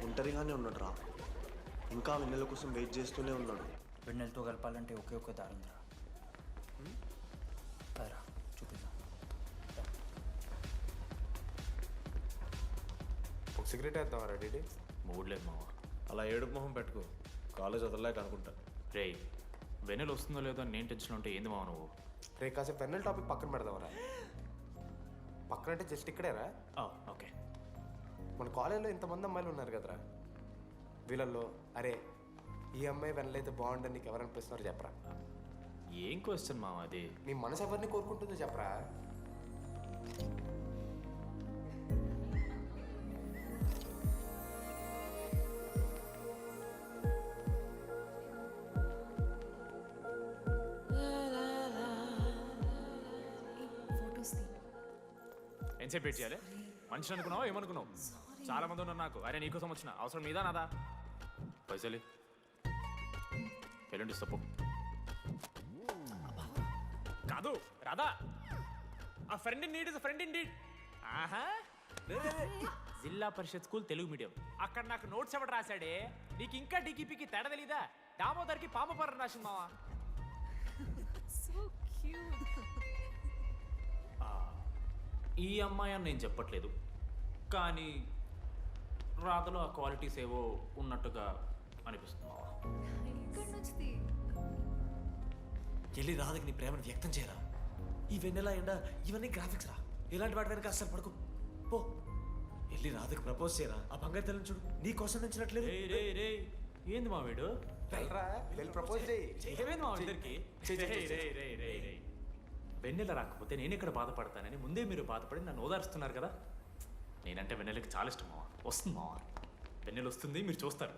ఒంటరిగానే ఉన్నాడు రా. ఇంకా వెన్నెల కోసం వెయిట్ చేస్తూనే ఉన్నాడు. వెన్నెలతో కలపాలంటే ఒకే ఒక్క దారి ఉందిరా. అదరా చూపిద్దాం. ఒక సిగరెట్ వేద్దాం రెడీ. మూడ్లేదు మావా. అలా ఏడుపు మొహం పెట్టుకో, కాలేజ్ వదలలేక అనుకుంటా. రే వెన్నెలు వస్తుందో లేదో అని నేను టెన్షన్ ఉంటే ఏంది మావ నువ్వు? రే కాసేపు వెన్నెల టాపిక్ పక్కన పెడదామరా. పక్కన అంటే జస్ట్ ఇక్కడేరా. ఓకే. మన కాలేజ్లో ఇంతమంది అమ్మాయిలు ఉన్నారు కదరా, వీళ్ళల్లో అరే ఈ అమ్మాయి వెన్నెలైతే బాగుండని నీకు ఎవరు అనిపిస్తున్నారు చెప్పరా? ఏం క్వశ్చన్ మావా అది? నీ మనసు ఎవరిని కోరుకుంటుందో చెప్పరా? ఎంతసేపు వెయిట్ చేయాలి? మనిషిని అనుకున్నావు ఏమనుకున్నావు? చాలా మంది ఉన్నారు నాకు. అరే నీకోసం వచ్చిన అవసరం మీదా నాదా? పైసలు ఎల్లుండి సప్పు కాదు రాదా. ఆ friend in need is friend in need. ఆహా జిల్లా పరిషత్ స్కూల్ తెలుగు మీడియం. అక్కడ నాకు నోట్స్ ఎవడు రాశాడే? నీకు ఇంకా డికిపికి తేడా తెలీదా? దామోదర్కి పామపరం రాసింది మావా. ఈ అమ్మాయి అని నేను చెప్పట్లేదు, కానీ రాధలో ఆ క్వాలిటీస్ ఏవో ఉన్నట్టుగా అనిపిస్తుంది మావా. వెళ్ళి రాధకి నీ ప్రేమను వ్యక్తం చేయరా. ఈ వెన్నెల ఎండ ఇవన్నీ గ్రాఫిక్స్ రా. ఇలాంటి వాటి వెనక అస్సలు పడుకో. పో వెళ్ళి రాధకి ప్రపోజ్ చేయరా. ఆ బంగారు తెల్లని చూడు నీ కోసం నచ్చినట్లేదు. ఏంది మా వీడు? ప్రపోజ్ ఏమైంది మా ఇద్దరికి? వెన్నెల రాకపోతే నేను ఇక్కడ బాధపడతానని ముందే మీరు బాధపడి నన్ను ఓదారుస్తున్నారు కదా. నేనంటే వెన్నెలకి చాలా ఇష్టం మావా. వస్తుంది మావా, వెన్నెల వస్తుంది, మీరు చూస్తారు.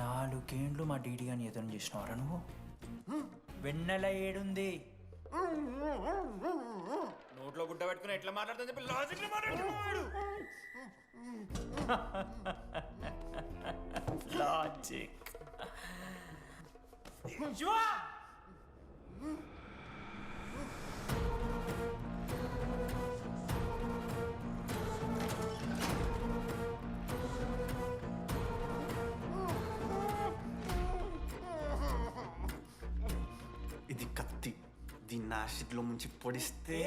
నాలుగేండ్లు మా డీడీ అని ఎదురు చేసినవారా నువ్వు? వెన్నెల ఏడుంది? నోట్లో గుడ్డ పెట్టుకుని ఎట్లా మాట్లాడుతుంది చెప్పి లాజిక్ లాజిక్. ఇది కత్తి. దీన్ని యాసిడ్లో ముంచి పొడిస్తే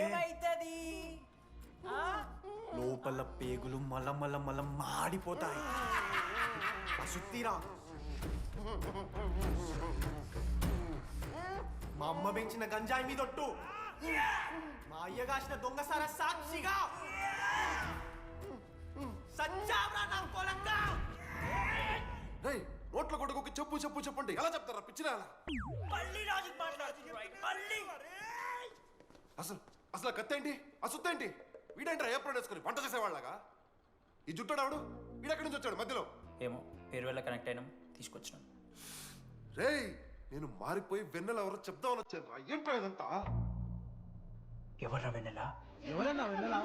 లోపల పేగులు మల మాడిపోతాయి. అసుత్తిరా. మా అమ్మ పెంచిన గంజాయి మీదొట్టు, మా అయ్య కాసిన దొంగసార సాక్షిగా సచ్చావ్రా నా కొలంగా. నోట్ల కొడుకు చెప్పు చెప్పు చెప్పండి ఎలా చెప్తారా పిచ్చినా? అసలు అసలు కత్తేంటి అసుత్తేంటి? వీడేంట్రా ఏప్రిల్ వేసుకుని వంట చేసేవాళ్ళగా? ఈ జుట్టాడు వీడెక్కడి నుంచి వచ్చాడు మధ్యలో? ఏమో పేరు వల్ల కనెక్ట్ అయినాం, తీసుకొచ్చినాం. రేయ్ నేను మారిపోయి వెన్నెల ఎవరో చెప్దామని వచ్చాను. ఏం పేదంతా? ఎవర్రా వెన్నెల? ఎవరన్నా వెన్నెల?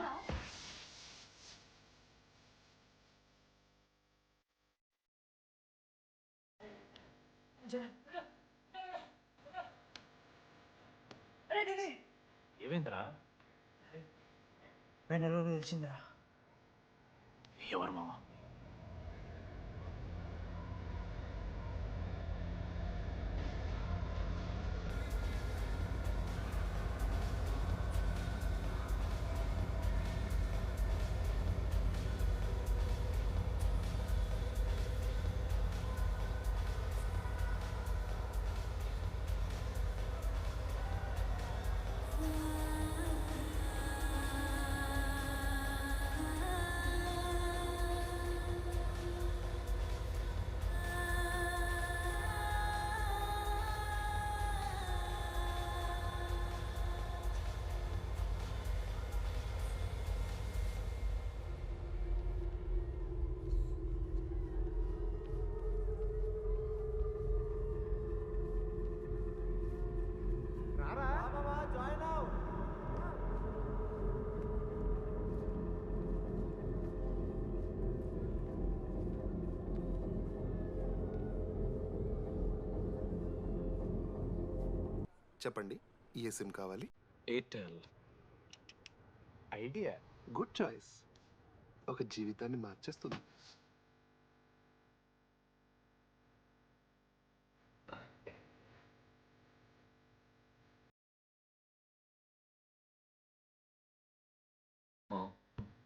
ఏమైందిరా? వెన్నెల తెలిసిందా? ఎవరు మావా? చెప్పండి ఏ సిమ్ కావాలి? ఎయిర్టెల్. ఐడియా. Good choice. ఒక జీవితాన్ని మార్చేస్తుంది.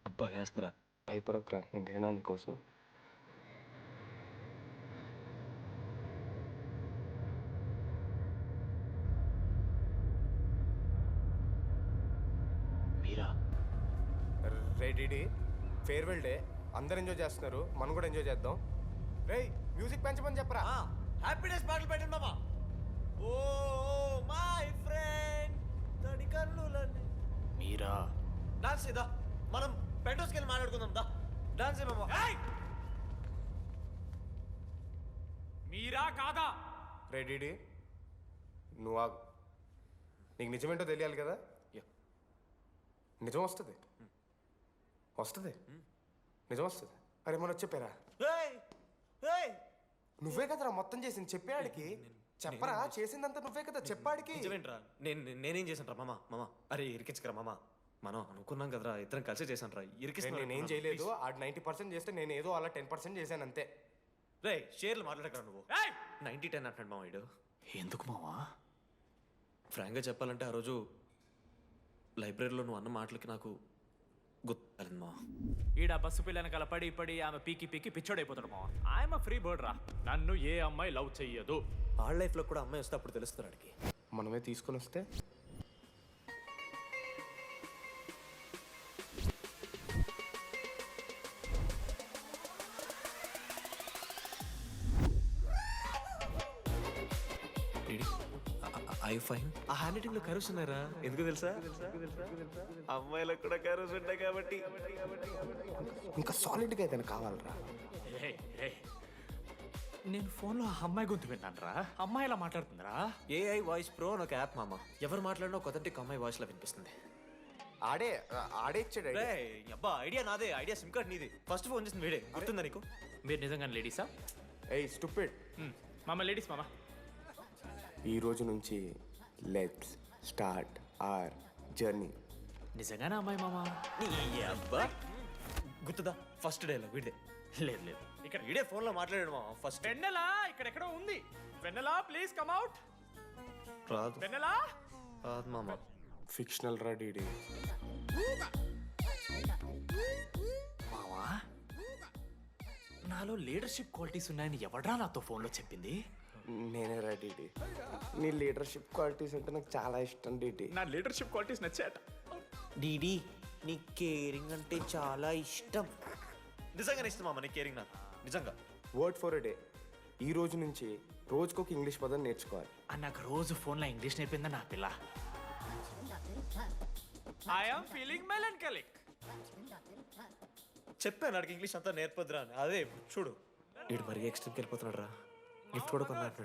అబ్బా వేస్తారా? భయపడకరా, ఇంకేనా నీకోసం. మీరా? రే డిడి, ఫేర్వెల్ డే, అందరు ఎంజాయ్ చేస్తున్నారు, మనం కూడా ఎంజాయ్ చేద్దాం. రే మ్యూజిక్ పెంచమని చెప్పరా. హ్యాపీ డేస్ పాటలు పెట్టండి మామా. ఓ మై ఫ్రెండ్ తడి కన్నులని. మీరా డాన్స్ ఇదా, మనం పెంటోస్కి వెళ్ళి మాట్లాడుకుందాం దా. డాన్స్ ఏ మామా. మీరా కాదా? రే డిడి, నువ్వు ఆగు. నీకు నిజమేంటో తెలియాలి కదా. నిజం వస్తుంది, వస్తుంది, నిజం వస్తుంది. అరే మొన్న చెప్పారా, నువ్వే కదరా మొత్తం చేసింది, చెప్పాడికి చెప్పరా. చేసిందంతా నువ్వే కదా, చెప్పాడికి. నిజమేంట్రా? నేనేం చేశాను రా మామా? మామా అరే ఇరికించకరా మామా. మనం అనుకున్నాం కదరా, ఇద్దరం కలిసి చేశాను రా. నేనేం చేయలేదు, ఆడు 90% చేస్తే నేను ఏదో అలా 10% చేశాను అంతే. రే షేర్లు మాట్లాడకరా నువ్వు. 90-10 అంటాడు మామ వీడు. ఎందుకు మావా? ఫ్రాంక్గా చెప్పాలంటే ఆ రోజు లైబ్రరీలో నువ్వు అన్న మాటలకి నాకు గుర్తులేదు మా. ఈడ బస్సు పిల్లని కలపడి పడి ఆమె పీకి పీకి పిచ్చోడైపోతాడు మావా. ఆయమ ఫ్రీ బర్డ్ రా, నన్ను ఏ అమ్మాయి లవ్ చెయ్యదు. ఆళ్ళ లైఫ్లో కూడా అమ్మాయి వస్తే అప్పుడు తెలుస్తుంది వాడికి. మనమే తీసుకొని వస్తే ఐ ఫైన్. ఆ హ్యాండ్ రైటింగ్ లో కరోస్ ఉన్నారా? ఎందుకు తెలుసా? అమ్మాయిలకు కూడా కరోస్ ఉంటాయి కాబట్టి. ఇంకా సాలిడ్గా అయితే కావాలరా. నేను ఫోన్లో ఆ అమ్మాయి గొంతు విన్నాను రా. అమ్మాయి ఇలా మాట్లాడుతుందిరా. ఏఐ వాయిస్ ప్రో అని ఒక యాప్ మామ. ఎవరు మాట్లాడినా ఒక అథెంటిక్ అమ్మాయి వాయిస్ లో వినిపిస్తుంది. ఆడే ఇచ్చాడు idea. రే అబ్బా, ఐడియా నాదే. ఐడియా సిమ్ కార్డ్ నీది. ఫస్ట్ ఫోన్ చేసింది వీడే. గుర్తుందా నీకు? మీరు నిజంగా లేడీసా? ఏయ్ స్టూపిడ్. మామ లేడీస్ మామ. ఈ రోజు నుంచి లెట్స్ స్టార్ట్ అవర్ జర్నీ. నిజంగానే అమ్మాయి మామ? నీ అబ్బా గుర్తుదా? ఫస్ట్ డేలో వీడే. లేదు లేదు, ఇక్కడ వీడే ఫోన్ లో మాట్లాడాడు మామ ఫస్ట్. వెన్నెలా ఇక్కడెక్కడో ఉంది. వెన్నెలా ప్లీజ్ కమ్ అవుట్. రాదు వెన్నెలా రాదు మామ. ఫిక్షనల్ రా డీడీ. మావా, నాలో లీడర్షిప్ క్వాలిటీస్ ఉన్నాయని ఎవడ్రా నాతో ఫోన్లో చెప్పింది? నేనే రా డీడీ. నీ లీడర్షిప్ క్వాలిటీస్ అంటే నాకు చాలా ఇష్టం డీడీ. నా లీడర్షిప్ క్వాలిటీస్ నచ్చాట. డీడీ నీ కేరింగ్ అంటే చాలా ఇష్టం. నిజంగానే ఇష్టం మామ నీ కేరింగ్ నాకు. నిజంగా. Word for a day. ఈ రోజు నుంచి రోజుకొక ఇంగ్లీష్ పదం నేర్చుకోవాలి. నాకు రోజు ఫోన్లో ఇంగ్లీష్ నేర్పిందా నా పిల్ల. I'm feeling melancholic. చెప్పాను నాకు ఇంగ్లీష్ అంతా నేర్పొద్దురా అని. అదే చూడు వీడు మరీ ఎక్స్ట్రీమ్కి వెళ్ళిపోతున్నాడు రా. గిఫ్ట్ కూడా కొన్నాడు.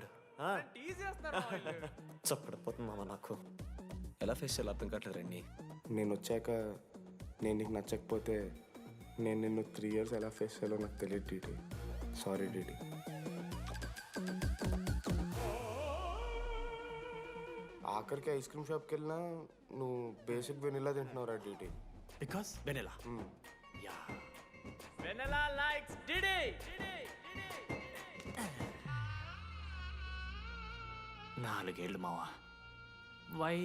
చప్పడిపోతుంది మామ నాకు. ఎలా ఫేస్ చేయాలి అర్థం కావట్లేదు రండి. నేను వచ్చాక నేను నీకు నచ్చకపోతే నేను నిన్ను 3 years ఎలా ఫేస్ చేయాలో నాకు తెలియదు డీడీ. Sorry DD. ఆఖరికి ఐస్ క్రీమ్ షాప్కి వెళ్ళినా నువ్వు బేసిక్ వెనిలా తింటున్నావు రా DD. Because Vennela. Yeah, Vennela likes DD. 4 ఏళ్ళు మావా. Why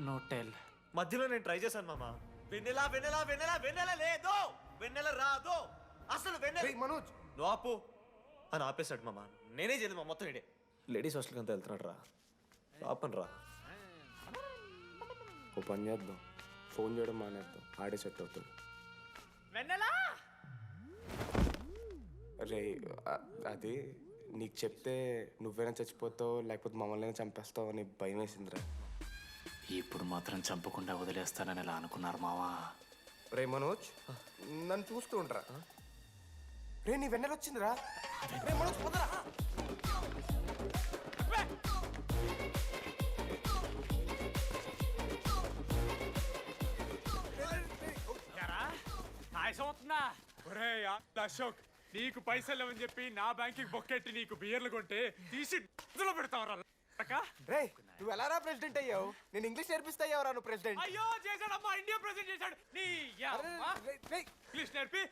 no tell? మధ్యలో నేను ట్రై చేశాను మామ. వెన్నెలా వెన్నెలా వెన్నెలా వెన్నెల లేదు, వెన్నెల రాదు అసలు. వెన్నెల మనోజ్ నువ్వు ఆపు అని ఆపేశాడు మామ. నేనే చేయలేదు మా మొత్తం ఇడే. లేడీస్ హాస్టల్కి అంతా వెళ్తున్నాడు రా. ఆపను రా. ఓ పని చేద్దాం, ఫోన్ చేయడం మానేద్దాం, ఆడే సెట్ అవుతాడు. వెన్నెలా రే అది నీకు చెప్తే నువ్వైనా చచ్చిపోతావు లేకపోతే మమ్మల్ని చంపేస్తావు అని భయం వేసిందిరా. ఇప్పుడు మాత్రం చంపకుండా వదిలేస్తానని ఎలా అనుకున్నారు మావా? రే మనోజ్ నన్ను చూస్తూ ఉంటారా? రే నీ వెన్నెల వచ్చిందిరా. రే మనోజ్ పోదరా. అవుతుందా? ఒరే అశోక్, నీకు పైసలు లేవని చెప్పి నా బ్యాంకింగ్ బొక్కెట్టి నీకు బియర్లు కొంటే తీసి పెడతావరా. రే నువ్వు ఎలా రా ప్రెసిడెంట్ అయ్యావు? నేను ఇంగ్లీష్ నేర్పిస్తా అయ్యావురా నువ్వు ప్రెసిడెంట్. అయ్యో చేశాడమ్మా, ఇండియా ప్రెసిడెంట్ చేశాడు. నీ యమ్మా. ఇంగ్లీష్ నేర్పి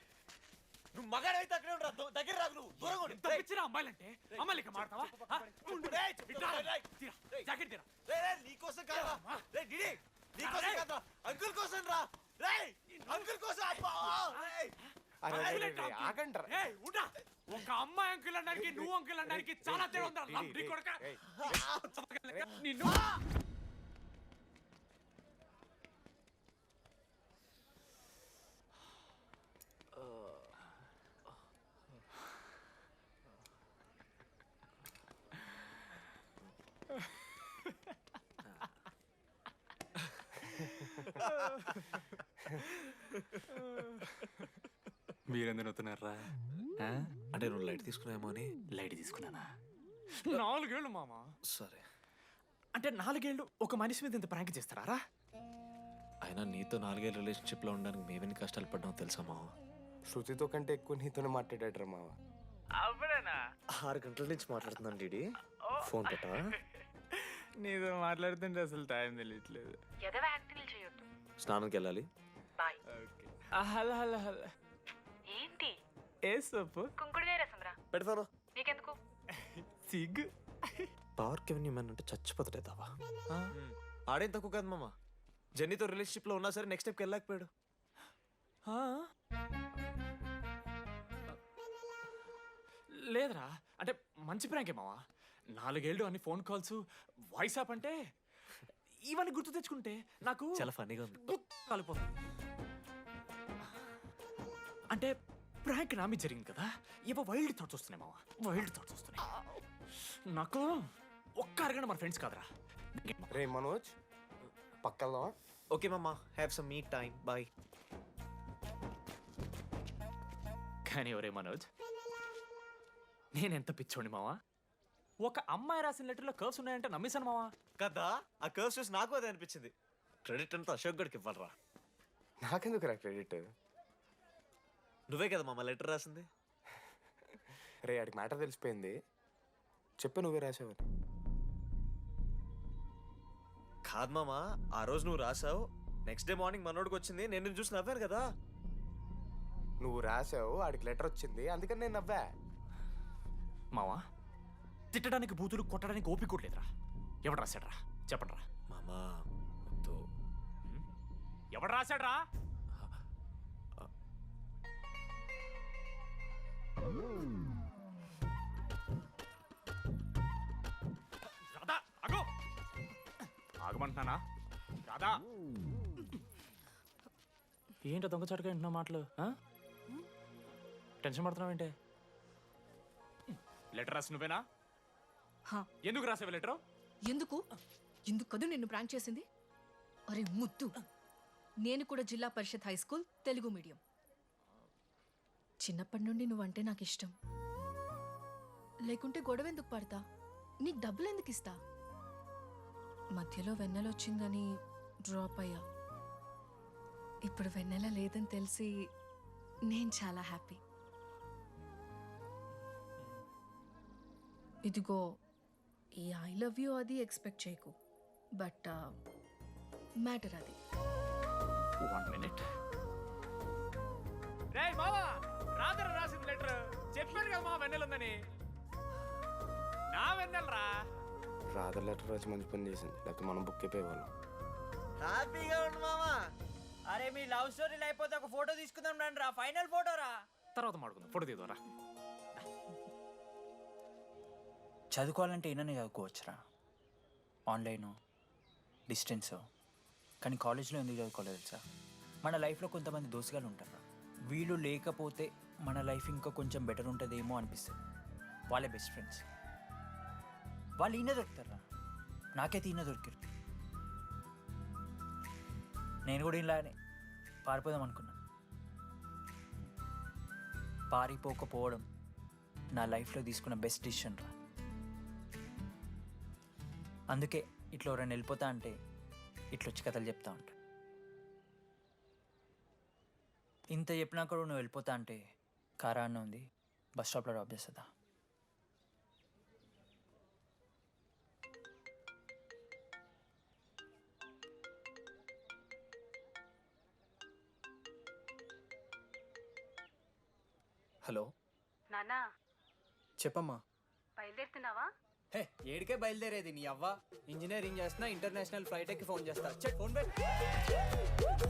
నువ్వు మగాడైతే అక్కడే ఉండరా, దగ్గర రాకు, నువ్వు దూరంగా ఉండు. ఎంత పిచ్చిరా అమ్మాయిలంటే. అమ్మాయిలు ఇక మాడతావా? జాకెట్ తీరా. నీకోసం కాదురా. రేయ్, డిడి, నీకోసం కాదురా, అంకుల్ కోసం రా. రేయ్, అంకుల్ కోసం. అబ్బా, రేయ్. ఆగంటారా? ఏయ్, ఉండా. ఒక అమ్మాయి అంకుల్ అనడానికి నువ్వు అంకుల్ అనడానికి చాలా తేడా ఉందా? లంబడి కొడక. నిన్ను మీరెందుకు నవ్వుతున్నారా? అంటే నువ్వు లైట్ తీసుకున్నామో అని. లైట్ తీసుకున్నానా? 4 ఏళ్ళు మామ. సరే, అంటే 4 ఏళ్ళు ఒక మనిషి మీద ఇంత ప్రాంక్ చేస్తారా? అయినా నీతో 4 ఏళ్ళ రిలేషన్షిప్లో ఉండడానికి మేమెన్ని కష్టాలు పడ్డామో తెలుసా మావ? శృతితో కంటే ఎక్కువ నీతోనే మాట్లాడాడు మావ. అవునా? 6 గంటల నుంచి మాట్లాడుతున్నాను డిడి. ఫోన్ పెట్టవా? నీతో మాట్లాడుతుంటే అసలు టైం తెలియట్లేదు. స్నానంకి వెళ్ళాలి. Hello hello hello. ఏంటి ఏ సొప్పు కుంకుడుగాయ రసం రా. పెడతాను. నీకెందుకు? సిగ్గు. పవర్ కెవెన్ ఇమ్మని అంటే చచ్చిపోతాడే తవా. ఆడేం తక్కువ కాదు మామ. జెన్నీతో రిలేషన్షిప్లో ఉన్నా సరే నెక్స్ట్ స్టెప్కి వెళ్ళలేకపోయాడు. లేదురా, అంటే మంచి ప్రాంకే మావా. 4 ఏళ్ళు అన్ని ఫోన్ కాల్స్, వాయిస్ యాప్ అంటే ఇవన్నీ గుర్తు తెచ్చుకుంటే నాకు చాలా ఫన్నీగా ఉంది. కాలిపోతుంది. అంటే ప్రాంక్ నా మీద జరిగింది కదా, ఏవో వైల్డ్ థాట్స్ వస్తున్నాయి మావా, వైల్డ్ థాట్స్ వస్తున్నాయి. నాకు ఒక్క అరగంట మన ఫ్రెండ్స్ కాదురా. రే మనోజ్, పక్కలో ఓకే మామ, have some me time, bye. కానీ ఒరే మనోజ్, నేనెంత పిచ్చోండి మావా. ఒక అమ్మాయి రాసిన లెటర్లో కర్వ్స్ ఉన్నాయంటే నమ్మేశాను మావా. కదా, ఆ కర్వ్స్ చూసి నాకు అదే అనిపించింది. క్రెడిట్ అంతా అశోక్ గడికి ఇవ్వాలరా. నాకెందుకు రా క్రెడిట్? నువ్వే కదా మామ లెటర్ రాసింది. రే ఆడికి మ్యాటర్ తెలిసిపోయింది, చెప్పు నువ్వే రాసావని. కాదు మామ, ఆ రోజు నువ్వు రాసావు, నెక్స్ట్ డే మార్నింగ్ మనోడికి వచ్చింది, నేను నిన్ను చూసి నవ్వాను కదా. నువ్వు రాసావు, ఆడికి లెటర్ వచ్చింది, అందుకని నేను నవ్వా. మావా, తిట్టడానికి బూతులు కొట్టడానికి ఓపిక కూడా లేదురా. ఎవడు రాశాడ్రా చెప్పండి రా. మామా వద్దు. ఎవడు రాశాడ్రా? రాధా ఆగు. ఆగమంటున్నానా? రాధా, ఏంటో దొంగచాటుగా వింటున్నా మాటలు? టెన్షన్ పడుతున్నావేంటే? లెటర్ రాసి నువ్వేనా? హా. ఎందుకు రాసావు లెటర్? ఎందుకు ఎందుకు కదూ నిన్ను ప్రాంక్ చేసింది? అరే ముద్దు, నేను కూడా జిల్లా పరిషత్ హై స్కూల్ తెలుగు మీడియం. చిన్నప్పటి నుండి నువ్వంటే నాకు ఇష్టం. లేకుంటే గొడవ ఎందుకు పడతా? నీకు డబ్బులు ఎందుకు ఇస్తా? మధ్యలో వెన్నెల వచ్చిందని డ్రాప్ అయ్యా. ఇప్పుడు వెన్నెల లేదని తెలిసి నేను చాలా హ్యాపీ. ఇదిగో ఈ ఐ లవ్ యూ అది ఎక్స్పెక్ట్ చేయకు, బట్ మ్యాటర్ అది. 1 minute. రేయ్ మావా, రాధర రాసిన లెటర్ చెప్పాను కదా మా వెన్నెలుందని. నా వెన్నెలరా. రాధ లెటర్ వచ్చి మంచి పని చేసింది, లేకపోతే మనం బుక్ అయిపోయేవాళ్ళం. హ్యాపీగా ఉండు మామా. అరే మీ లవ్ స్టోరీ అయిపోతే ఒక ఫోటో తీసుకుందాం రండి రా, ఫైనల్ ఫోటో రా. తర్వాత మాడుకుందాం, ఫోటో తీద్దాం. చదువుకోవాలంటే ఏమైనా చదువుకోవచ్చురా, ఆన్లైను డిస్టెన్సో. కానీ కాలేజ్లో ఎందుకు చదువుకోలేదు తెలుసా? మన లైఫ్లో కొంతమంది దోస్తుగాలు ఉంటారు, వీళ్ళు లేకపోతే మన లైఫ్ ఇంకా కొంచెం బెటర్ ఉంటుందేమో అనిపిస్తుంది. వాళ్ళే బెస్ట్ ఫ్రెండ్స్. వాళ్ళు ఈయన దొరుకుతారా, నాకైతే ఈయన దొరికారు. నేను కూడా ఇలానే పారిపోదాం అనుకున్నాను. పారిపోకపోవడం నా లైఫ్లో తీసుకున్న బెస్ట్ డిసిషన్ రా. అందుకే ఇట్లా ఎవరైనా వెళ్ళిపోతా అంటే ఇట్లా వచ్చి కథలు చెప్తా ఉంటా. ఇంత చెప్పినా కూడా నువ్వు వెళ్ళిపోతా అంటే కారా అన్న ఉంది, బస్ స్టాప్లో డ్రాప్ చేస్తుందా? హలో నానా చెప్పమ్మా. బయలుదేరుతున్నావా? హే ఏడికే బయలుదేరేది నీ అవ్వ. ఇంజనీరింగ్ చేస్తున్నా, ఇంటర్నేషనల్ ఫ్లైట్ ఎక్కి ఫోన్ చేస్తా. చెక్ ఫోన్ పెట్.